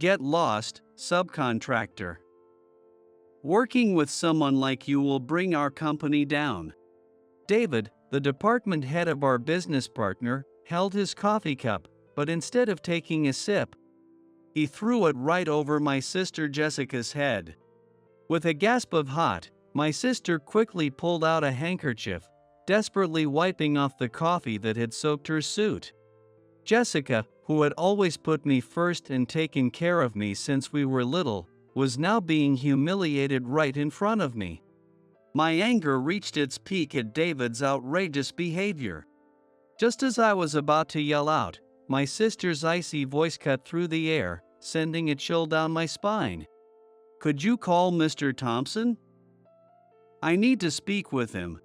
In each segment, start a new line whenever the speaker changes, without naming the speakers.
Get lost, subcontractor. Working with someone like you will bring our company down. David, the department head of our business partner, held his coffee cup, but instead of taking a sip, he threw it right over my sister Jessica's head. With a gasp of hot, my sister quickly pulled out a handkerchief, desperately wiping off the coffee that had soaked her suit. Jessica, who had always put me first and taken care of me since we were little, was now being humiliated right in front of me. My anger reached its peak at David's outrageous behavior. Just as I was about to yell out, my sister's icy voice cut through the air, sending a chill down my spine. "Could you call Mr. Thompson? I need to speak with him."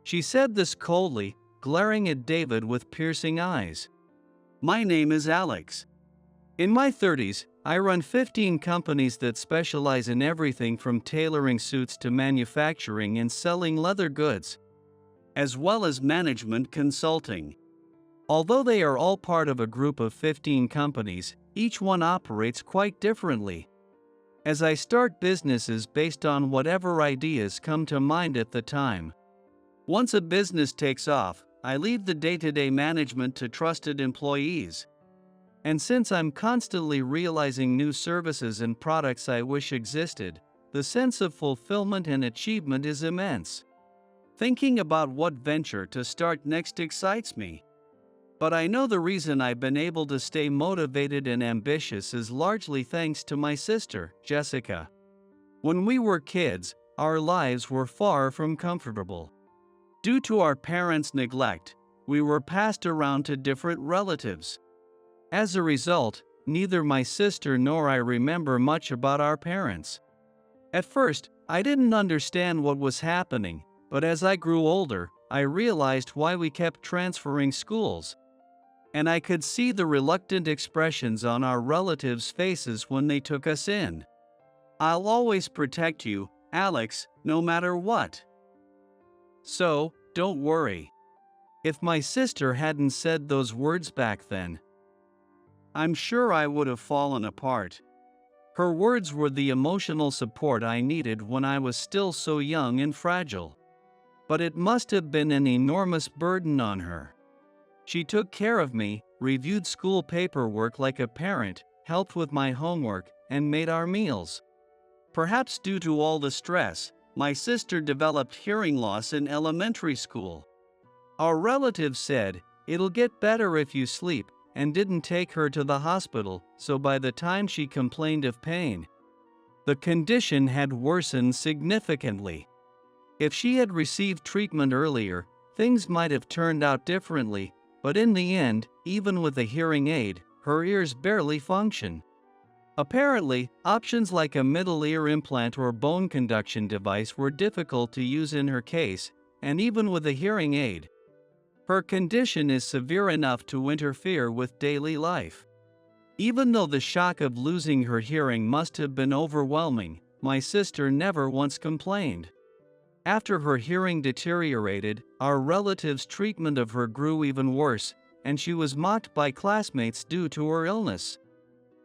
She said this coldly, glaring at David with piercing eyes. "My name is Alex. In my 30s, I run 15 companies that specialize in everything from tailoring suits to manufacturing and selling leather goods, as well as management consulting. Although they are all part of a group of 15 companies, each one operates quite differently. As I start businesses based on whatever ideas come to mind at the time. Once a business takes off, I leave the day-to-day management to trusted employees. And since I'm constantly realizing new services and products I wish existed, the sense of fulfillment and achievement is immense. Thinking about what venture to start next excites me. But I know the reason I've been able to stay motivated and ambitious is largely thanks to my sister, Jessica. When we were kids, our lives were far from comfortable. Due to our parents' neglect, we were passed around to different relatives. As a result, neither my sister nor I remember much about our parents. At first, I didn't understand what was happening, but as I grew older, I realized why we kept transferring schools. And I could see the reluctant expressions on our relatives' faces when they took us in. "I'll always protect you, Alex, no matter what. So, don't worry." If my sister hadn't said those words back then, I'm sure I would have fallen apart. Her words were the emotional support I needed when I was still so young and fragile. But it must have been an enormous burden on her. She took care of me, reviewed school paperwork like a parent, helped with my homework, and made our meals. Perhaps due to all the stress, my sister developed hearing loss in elementary school. Our relatives said, "It'll get better if you sleep," and didn't take her to the hospital, so by the time she complained of pain, the condition had worsened significantly. If she had received treatment earlier, things might have turned out differently, but in the end, even with a hearing aid, her ears barely function. Apparently, options like a middle ear implant or bone conduction device were difficult to use in her case, and even with a hearing aid, her condition is severe enough to interfere with daily life. Even though the shock of losing her hearing must have been overwhelming, my sister never once complained. After her hearing deteriorated, our relatives' treatment of her grew even worse, and she was mocked by classmates due to her illness.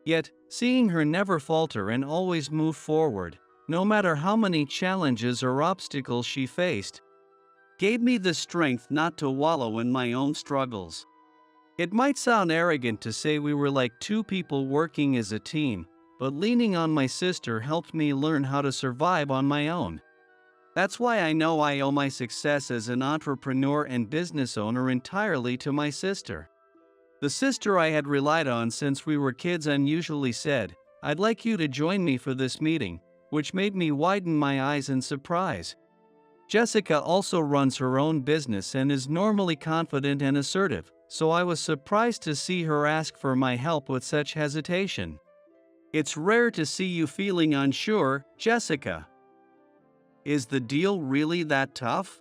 Yet, seeing her never falter and always move forward, no matter how many challenges or obstacles she faced, gave me the strength not to wallow in my own struggles. It might sound arrogant to say we were like two people working as a team, but leaning on my sister helped me learn how to survive on my own. That's why I know I owe my success as an entrepreneur and business owner entirely to my sister. The sister I had relied on since we were kids unusually said, "I'd like you to join me for this meeting," which made me widen my eyes in surprise. Jessica also runs her own business and is normally confident and assertive, so I was surprised to see her ask for my help with such hesitation. "It's rare to see you feeling unsure, Jessica. Is the deal really that tough?"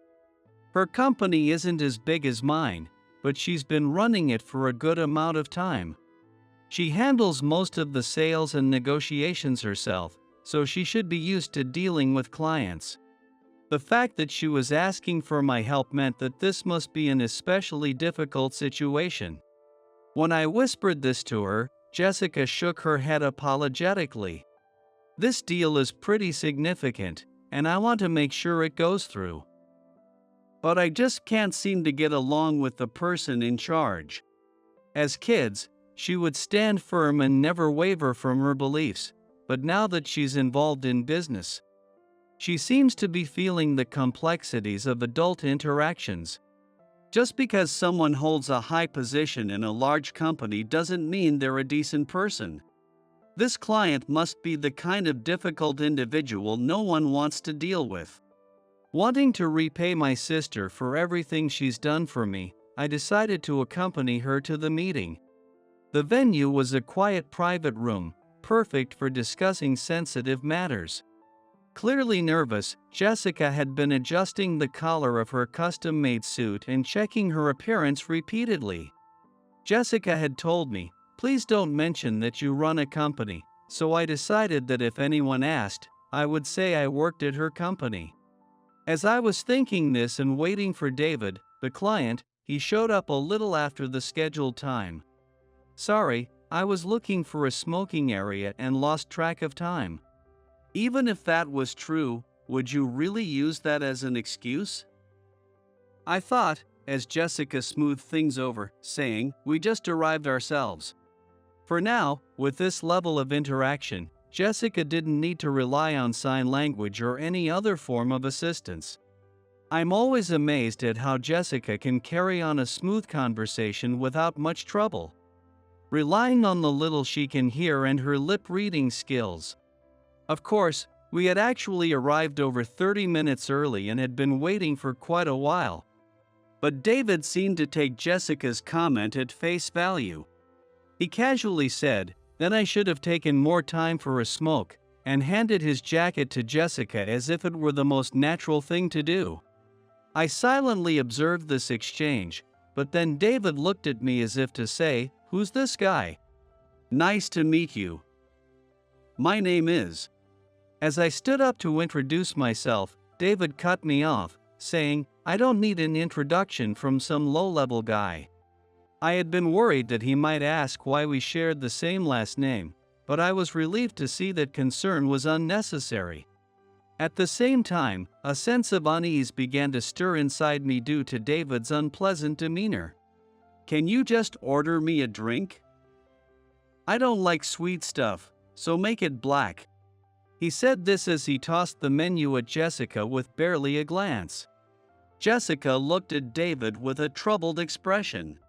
Her company isn't as big as mine, but she's been running it for a good amount of time. She handles most of the sales and negotiations herself, so she should be used to dealing with clients. The fact that she was asking for my help meant that this must be an especially difficult situation. When I whispered this to her, Jessica shook her head apologetically. This deal is pretty significant, and I want to make sure it goes through. But I just can't seem to get along with the person in charge. As kids, she would stand firm and never waver from her beliefs, but now that she's involved in business, she seems to be feeling the complexities of adult interactions. Just because someone holds a high position in a large company doesn't mean they're a decent person. This client must be the kind of difficult individual no one wants to deal with. Wanting to repay my sister for everything she's done for me, I decided to accompany her to the meeting. The venue was a quiet private room, perfect for discussing sensitive matters. Clearly nervous, Jessica had been adjusting the collar of her custom-made suit and checking her appearance repeatedly. Jessica had told me, "Please don't mention that you run a company," so I decided that if anyone asked, I would say I worked at her company. As I was thinking this and waiting for David, the client, he showed up a little after the scheduled time. "Sorry, I was looking for a smoking area and lost track of time." Even if that was true, would you really use that as an excuse? I thought, as Jessica smoothed things over, saying, "We just arrived ourselves." For now, with this level of interaction, Jessica didn't need to rely on sign language or any other form of assistance. I'm always amazed at how Jessica can carry on a smooth conversation without much trouble, relying on the little she can hear and her lip-reading skills. Of course, we had actually arrived over 30 minutes early and had been waiting for quite a while. But David seemed to take Jessica's comment at face value. He casually said, "Then I should have taken more time for a smoke," and handed his jacket to Jessica as if it were the most natural thing to do. I silently observed this exchange, but then David looked at me as if to say, "Who's this guy?" "Nice to meet you. My name is..." As I stood up to introduce myself, David cut me off, saying, "I don't need an introduction from some low-level guy." I had been worried that he might ask why we shared the same last name, but I was relieved to see that concern was unnecessary. At the same time, a sense of unease began to stir inside me due to David's unpleasant demeanor. "Can you just order me a drink? I don't like sweet stuff, so make it black." He said this as he tossed the menu at Jessica with barely a glance. Jessica looked at David with a troubled expression.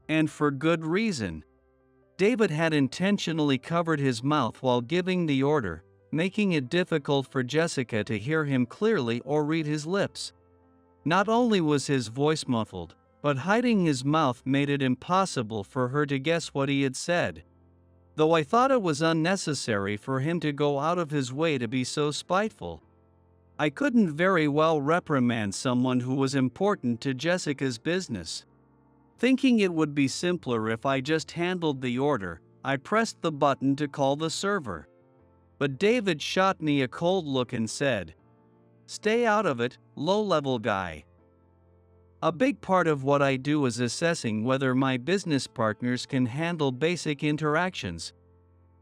And for good reason. David had intentionally covered his mouth while giving the order, making it difficult for Jessica to hear him clearly or read his lips. Not only was his voice muffled, but hiding his mouth made it impossible for her to guess what he had said. Though I thought it was unnecessary for him to go out of his way to be so spiteful, I couldn't very well reprimand someone who was important to Jessica's business. Thinking it would be simpler if I just handled the order, I pressed the button to call the server. But David shot me a cold look and said, "Stay out of it, low-level guy." A big part of what I do is assessing whether my business partners can handle basic interactions.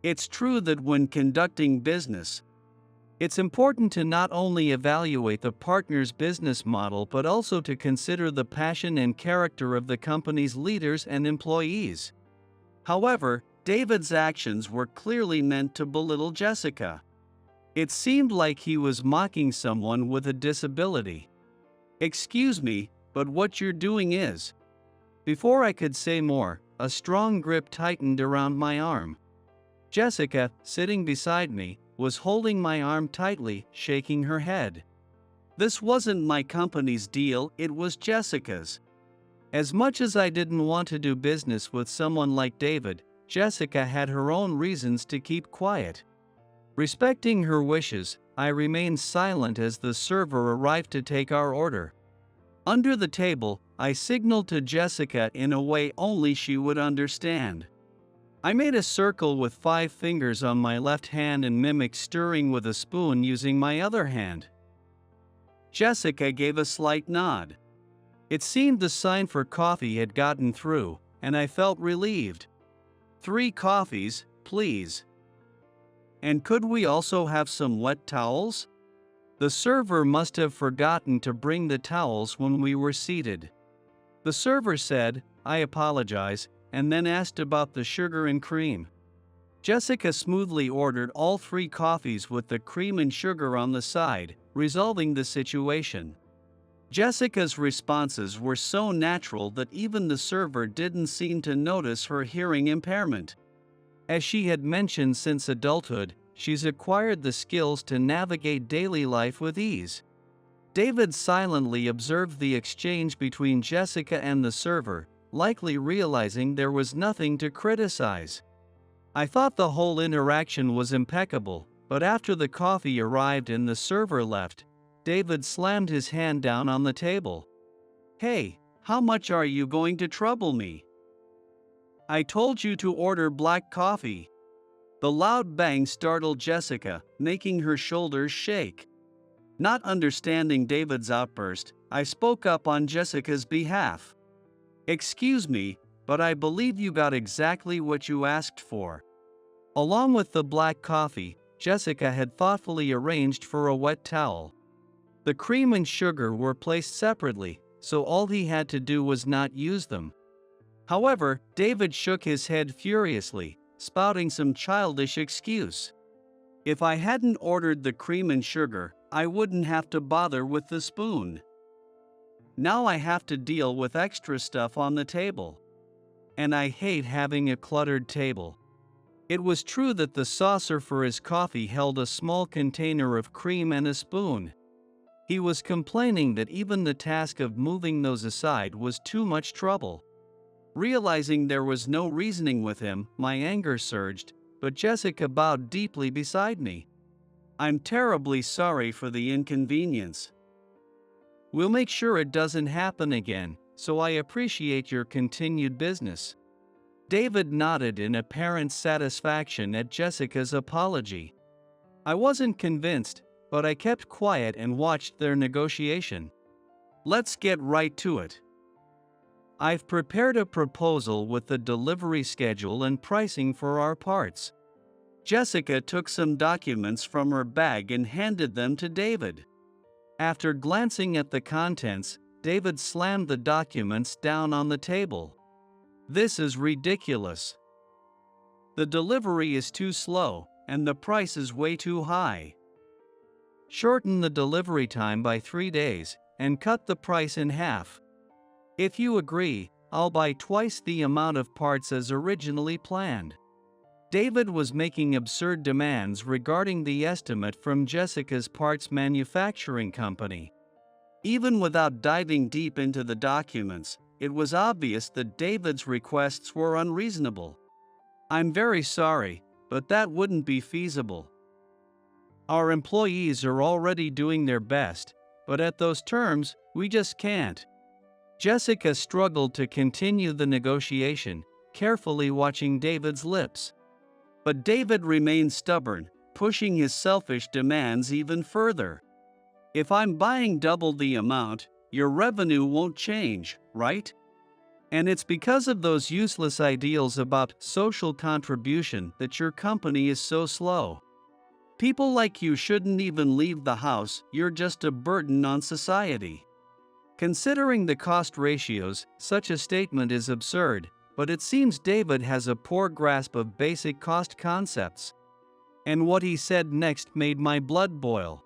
It's true that when conducting business, it's important to not only evaluate the partner's business model but also to consider the passion and character of the company's leaders and employees. However, David's actions were clearly meant to belittle Jessica. It seemed like he was mocking someone with a disability. "Excuse me, but what you're doing is..." Before I could say more, a strong grip tightened around my arm. Jessica, sitting beside me, was holding my arm tightly, shaking her head. This wasn't my company's deal, it was Jessica's. As much as I didn't want to do business with someone like David, Jessica had her own reasons to keep quiet. Respecting her wishes, I remained silent as the server arrived to take our order. Under the table, I signaled to Jessica in a way only she would understand. I made a circle with 5 fingers on my left hand and mimicked stirring with a spoon using my other hand. Jessica gave a slight nod. It seemed the sign for coffee had gotten through, and I felt relieved. 3 coffees, please. And could we also have some wet towels? The server must have forgotten to bring the towels when we were seated. The server said, "I apologize," and then asked about the sugar and cream. Jessica smoothly ordered all 3 coffees with the cream and sugar on the side, resolving the situation. Jessica's responses were so natural that even the server didn't seem to notice her hearing impairment. As she had mentioned, since adulthood, she's acquired the skills to navigate daily life with ease. David silently observed the exchange between Jessica and the server, likely realizing there was nothing to criticize. I thought the whole interaction was impeccable, but after the coffee arrived and the server left, David slammed his hand down on the table. "Hey, how much are you going to trouble me? I told you to order black coffee." The loud bang startled Jessica, making her shoulders shake. Not understanding David's outburst, I spoke up on Jessica's behalf. "Excuse me, but I believe you got exactly what you asked for." Along with the black coffee, Jessica had thoughtfully arranged for a wet towel. The cream and sugar were placed separately, so all he had to do was not use them. However, David shook his head furiously, spouting some childish excuse. "If I hadn't ordered the cream and sugar, I wouldn't have to bother with the spoon. Now I have to deal with extra stuff on the table. And I hate having a cluttered table." It was true that the saucer for his coffee held a small container of cream and a spoon. He was complaining that even the task of moving those aside was too much trouble. Realizing there was no reasoning with him, my anger surged, but Jessica bowed deeply beside me. "I'm terribly sorry for the inconvenience. We'll make sure it doesn't happen again, so I appreciate your continued business." David nodded in apparent satisfaction at Jessica's apology. I wasn't convinced, but I kept quiet and watched their negotiation. Let's get right to it. I've prepared a proposal with the delivery schedule and pricing for our parts. Jessica took some documents from her bag and handed them to David. After glancing at the contents, David slammed the documents down on the table. "This is ridiculous. The delivery is too slow, and the price is way too high. Shorten the delivery time by 3 days, and cut the price in half. If you agree, I'll buy twice the amount of parts as originally planned." David was making absurd demands regarding the estimate from Jessica's parts manufacturing company. Even without diving deep into the documents, it was obvious that David's requests were unreasonable. "I'm very sorry, but that wouldn't be feasible. Our employees are already doing their best, but at those terms, we just can't." Jessica struggled to continue the negotiation, carefully watching David's lips. But David remained stubborn, pushing his selfish demands even further. "If I'm buying double the amount, your revenue won't change, right? And it's because of those useless ideals about social contribution that your company is so slow. People like you shouldn't even leave the house, you're just a burden on society." Considering the cost ratios, such a statement is absurd, but it seems David has a poor grasp of basic cost concepts. And what he said next made my blood boil.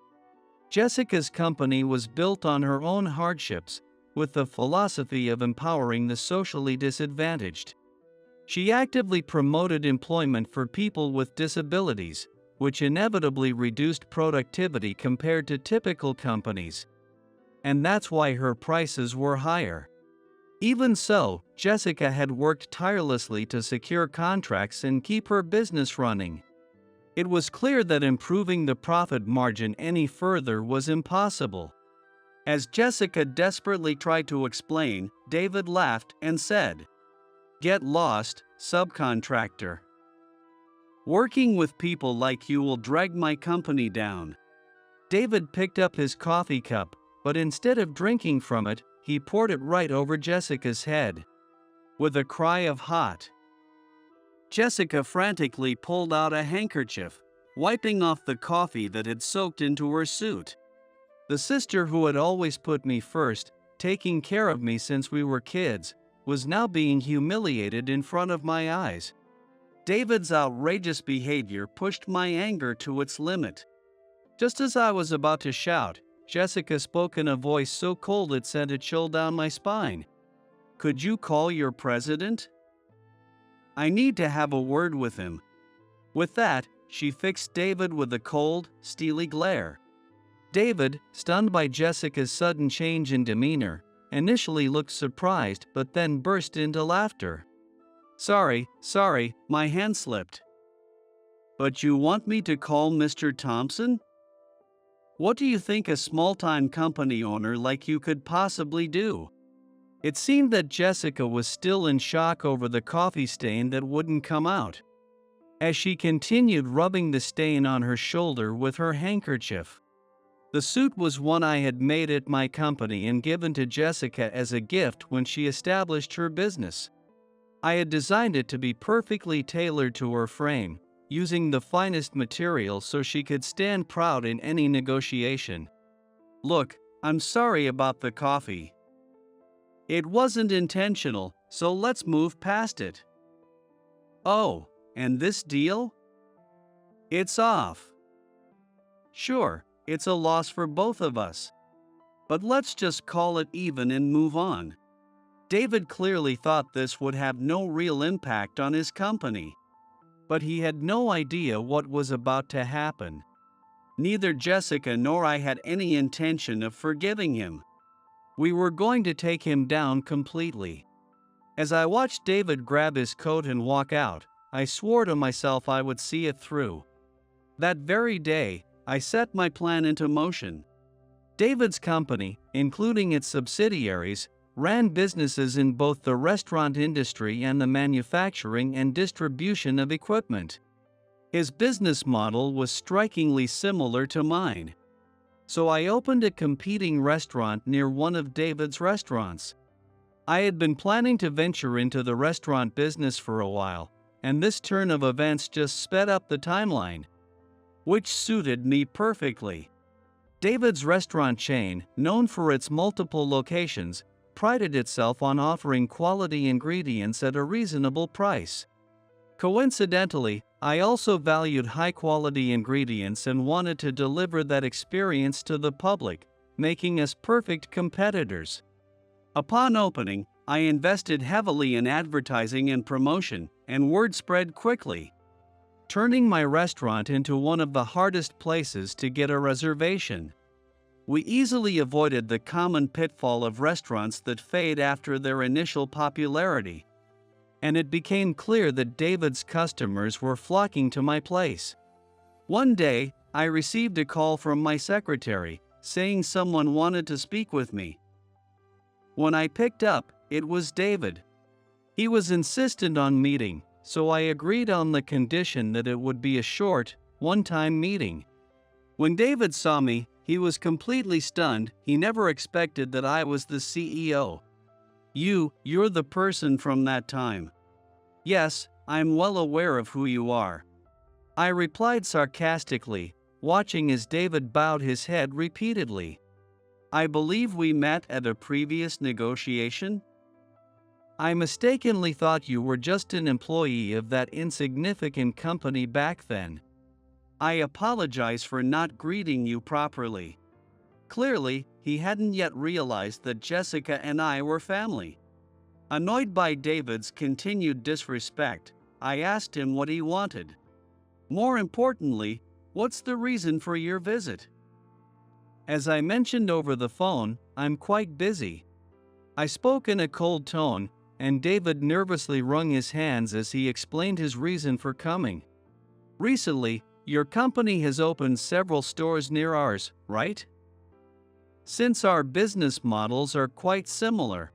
Jessica's company was built on her own hardships, with the philosophy of empowering the socially disadvantaged. She actively promoted employment for people with disabilities, which inevitably reduced productivity compared to typical companies. And that's why her prices were higher. Even so, Jessica had worked tirelessly to secure contracts and keep her business running. It was clear that improving the profit margin any further was impossible. As Jessica desperately tried to explain, David laughed and said, "Get lost, subcontractor. Working with people like you will drag my company down." David picked up his coffee cup, but instead of drinking from it, he poured it right over Jessica's head. With a cry of "hot!" Jessica frantically pulled out a handkerchief, wiping off the coffee that had soaked into her suit. The sister who had always put me first, taking care of me since we were kids, was now being humiliated in front of my eyes. David's outrageous behavior pushed my anger to its limit. Just as I was about to shout, Jessica spoke in a voice so cold it sent a chill down my spine. "Could you call your president? I need to have a word with him." With that, she fixed David with a cold, steely glare. David, stunned by Jessica's sudden change in demeanor, initially looked surprised but then burst into laughter. Sorry, my hand slipped." "But you want me to call Mr. Thompson? What do you think a small-time company owner like you could possibly do?" It seemed that Jessica was still in shock over the coffee stain that wouldn't come out, as she continued rubbing the stain on her shoulder with her handkerchief. The suit was one I had made at my company and given to Jessica as a gift when she established her business. I had designed it to be perfectly tailored to her frame, using the finest material so she could stand proud in any negotiation. "Look, I'm sorry about the coffee. It wasn't intentional, so let's move past it." "Oh, and this deal? It's off." "Sure, it's a loss for both of us. But let's just call it even and move on." David clearly thought this would have no real impact on his company. But he had no idea what was about to happen. Neither Jessica nor I had any intention of forgiving him. We were going to take him down completely. As I watched David grab his coat and walk out, I swore to myself I would see it through. That very day, I set my plan into motion. David's company, including its subsidiaries, ran businesses in both the restaurant industry and the manufacturing and distribution of equipment. His business model was strikingly similar to mine. So I opened a competing restaurant near one of David's restaurants. I had been planning to venture into the restaurant business for a while, and this turn of events just sped up the timeline, which suited me perfectly. David's restaurant chain, known for its multiple locations, prided itself on offering quality ingredients at a reasonable price. Coincidentally, I also valued high-quality ingredients and wanted to deliver that experience to the public, making us perfect competitors. Upon opening, I invested heavily in advertising and promotion, and word spread quickly, turning my restaurant into one of the hardest places to get a reservation. We easily avoided the common pitfall of restaurants that fade after their initial popularity, and it became clear that David's customers were flocking to my place. One day, I received a call from my secretary, saying someone wanted to speak with me. When I picked up, it was David. He was insistent on meeting, so I agreed on the condition that it would be a short, one-time meeting. When David saw me, he was completely stunned. He never expected that I was the CEO. You're the person from that time." "Yes, I'm well aware of who you are," I replied sarcastically, watching as David bowed his head repeatedly. "I believe we met at a previous negotiation?" "I mistakenly thought you were just an employee of that insignificant company back then. I apologize for not greeting you properly." Clearly, he hadn't yet realized that Jessica and I were family. Annoyed by David's continued disrespect, I asked him what he wanted. More importantly, "What's the reason for your visit?" "As I mentioned over the phone, I'm quite busy." I spoke in a cold tone, and David nervously wrung his hands as he explained his reason for coming. "Recently, your company has opened several stores near ours, right? Since our business models are quite similar,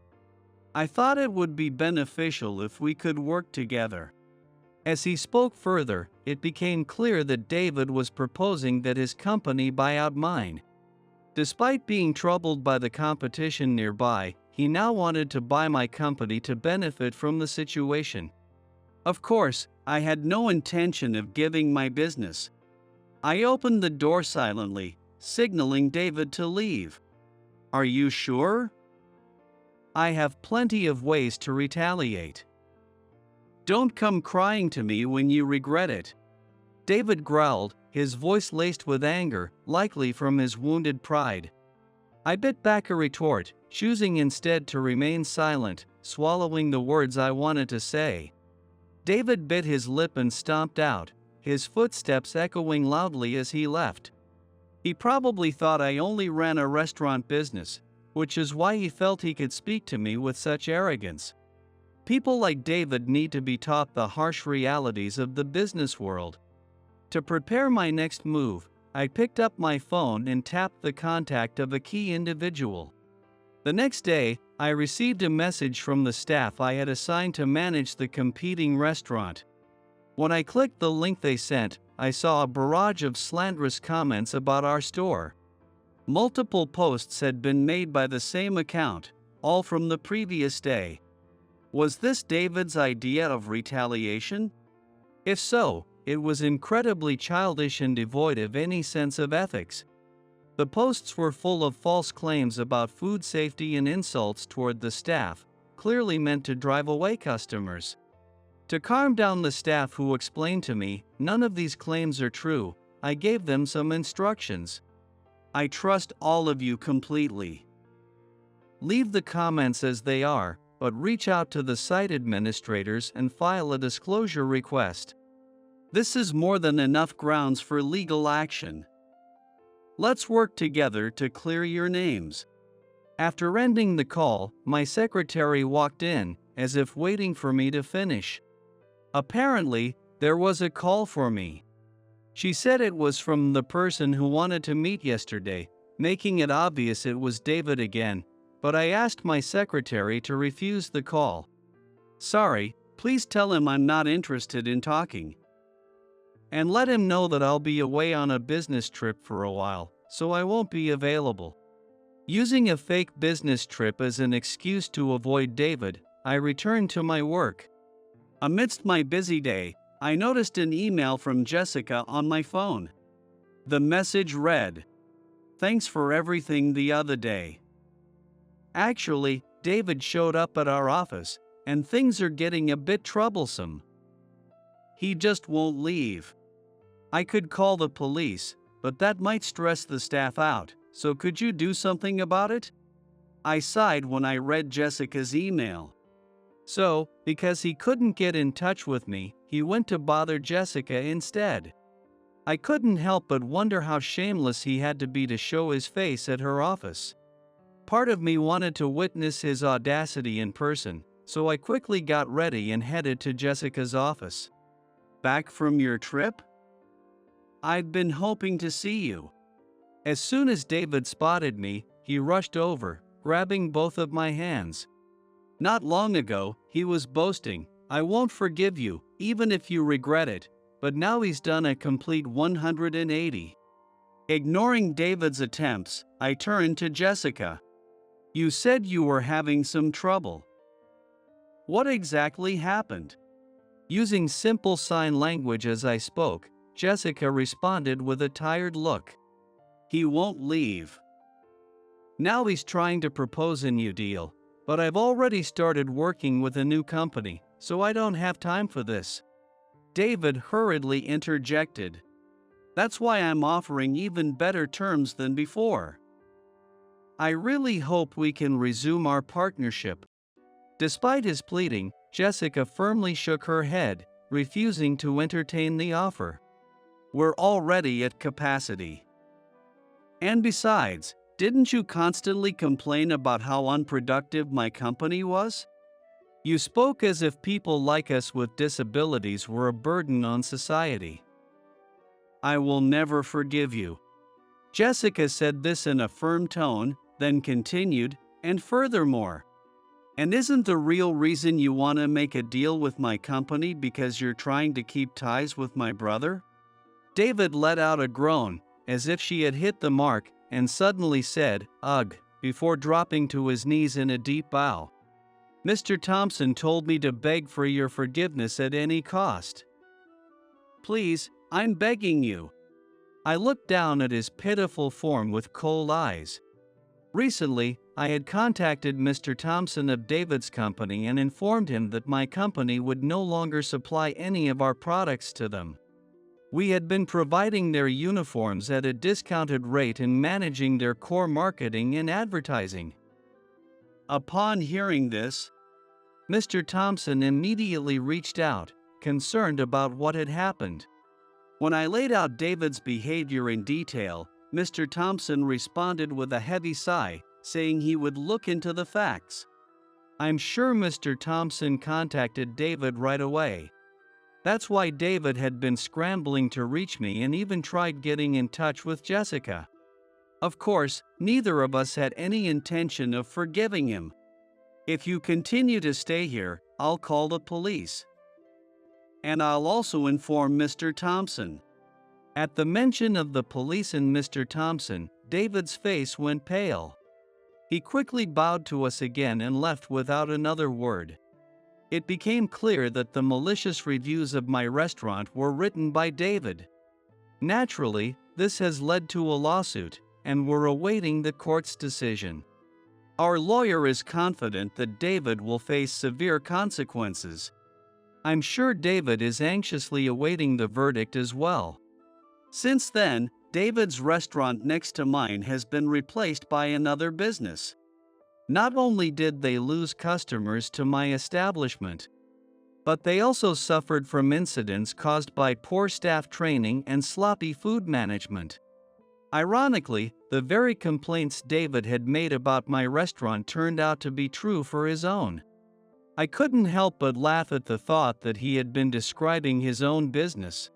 I thought it would be beneficial if we could work together." As he spoke further, it became clear that David was proposing that his company buy out mine. Despite being troubled by the competition nearby, he now wanted to buy my company to benefit from the situation. Of course, I had no intention of giving my business. I opened the door silently, signaling David to leave. Are you sure? I have plenty of ways to retaliate. Don't come crying to me when you regret it. David growled, his voice laced with anger, likely from his wounded pride. I bit back a retort, choosing instead to remain silent, swallowing the words I wanted to say. David bit his lip and stomped out, his footsteps echoing loudly as he left. He probably thought I only ran a restaurant business, which is why he felt he could speak to me with such arrogance. People like David need to be taught the harsh realities of the business world. To prepare my next move, I picked up my phone and tapped the contact of a key individual. The next day, I received a message from the staff I had assigned to manage the competing restaurant. When I clicked the link they sent, I saw a barrage of slanderous comments about our store. Multiple posts had been made by the same account, all from the previous day. Was this David's idea of retaliation? If so, it was incredibly childish and devoid of any sense of ethics. The posts were full of false claims about food safety and insults toward the staff, clearly meant to drive away customers. To calm down the staff who explained to me, none of these claims are true, I gave them some instructions. I trust all of you completely. Leave the comments as they are, but reach out to the site administrators and file a disclosure request. This is more than enough grounds for legal action. Let's work together to clear your names. After ending the call, my secretary walked in, as if waiting for me to finish. Apparently, there was a call for me. She said it was from the person who wanted to meet yesterday, making it obvious it was David again, but I asked my secretary to refuse the call. Sorry, please tell him I'm not interested in talking. And let him know that I'll be away on a business trip for a while, so I won't be available. Using a fake business trip as an excuse to avoid David, I returned to my work. Amidst my busy day, I noticed an email from Jessica on my phone. The message read, "Thanks for everything the other day. Actually, David showed up at our office, and things are getting a bit troublesome. He just won't leave. I could call the police, but that might stress the staff out, so could you do something about it?" I sighed when I read Jessica's email. So, because he couldn't get in touch with me, he went to bother Jessica instead. I couldn't help but wonder how shameless he had to be to show his face at her office. Part of me wanted to witness his audacity in person, so I quickly got ready and headed to Jessica's office. "Back from your trip? I'd been hoping to see you." As soon as David spotted me, he rushed over, grabbing both of my hands. Not long ago, he was boasting, "I won't forgive you, even if you regret it," but now he's done a complete 180. Ignoring David's attempts, I turned to Jessica. "You said you were having some trouble. What exactly happened?" Using simple sign language as I spoke, Jessica responded with a tired look. "He won't leave. Now he's trying to propose a new deal, but I've already started working with a new company, so I don't have time for this." David hurriedly interjected. "That's why I'm offering even better terms than before. I really hope we can resume our partnership." Despite his pleading, Jessica firmly shook her head, refusing to entertain the offer. "We're already at capacity. And besides, didn't you constantly complain about how unproductive my company was? You spoke as if people like us with disabilities were a burden on society." "I will never forgive you." Jessica said this in a firm tone, then continued, "And furthermore, and isn't the real reason you want to make a deal with my company because you're trying to keep ties with my brother?" David let out a groan, as if she had hit the mark, and suddenly said, "Ugh," before dropping to his knees in a deep bow. "Mr. Thompson told me to beg for your forgiveness at any cost. Please, I'm begging you." I looked down at his pitiful form with cold eyes. Recently, I had contacted Mr. Thompson of David's company and informed him that my company would no longer supply any of our products to them. We had been providing their uniforms at a discounted rate and managing their core marketing and advertising. Upon hearing this, Mr. Thompson immediately reached out, concerned about what had happened. When I laid out David's behavior in detail, Mr. Thompson responded with a heavy sigh, saying he would look into the facts. I'm sure Mr. Thompson contacted David right away. That's why David had been scrambling to reach me and even tried getting in touch with Jessica. Of course, neither of us had any intention of forgiving him. If you continue to stay here, I'll call the police. And I'll also inform Mr. Thompson. At the mention of the police and Mr. Thompson, David's face went pale. He quickly bowed to us again and left without another word. It became clear that the malicious reviews of my restaurant were written by David. Naturally, this has led to a lawsuit, and we're awaiting the court's decision. Our lawyer is confident that David will face severe consequences. I'm sure David is anxiously awaiting the verdict as well. Since then, David's restaurant next to mine has been replaced by another business. Not only did they lose customers to my establishment, but they also suffered from incidents caused by poor staff training and sloppy food management. Ironically, the very complaints David had made about my restaurant turned out to be true for his own. I couldn't help but laugh at the thought that he had been describing his own business.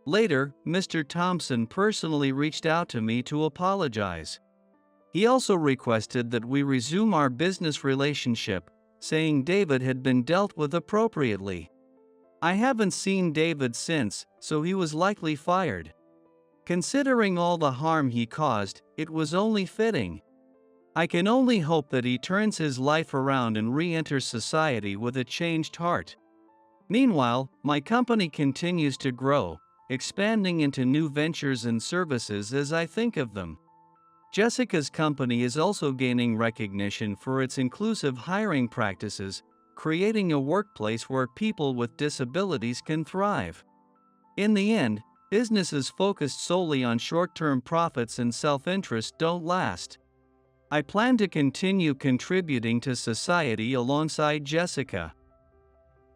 Later, Mr. Thompson personally reached out to me to apologize. He also requested that we resume our business relationship, saying David had been dealt with appropriately. I haven't seen David since, so he was likely fired. Considering all the harm he caused, it was only fitting. I can only hope that he turns his life around and re-enters society with a changed heart. Meanwhile, my company continues to grow, expanding into new ventures and services as I think of them. Jessica's company is also gaining recognition for its inclusive hiring practices, creating a workplace where people with disabilities can thrive. In the end, businesses focused solely on short-term profits and self-interest don't last. I plan to continue contributing to society alongside Jessica.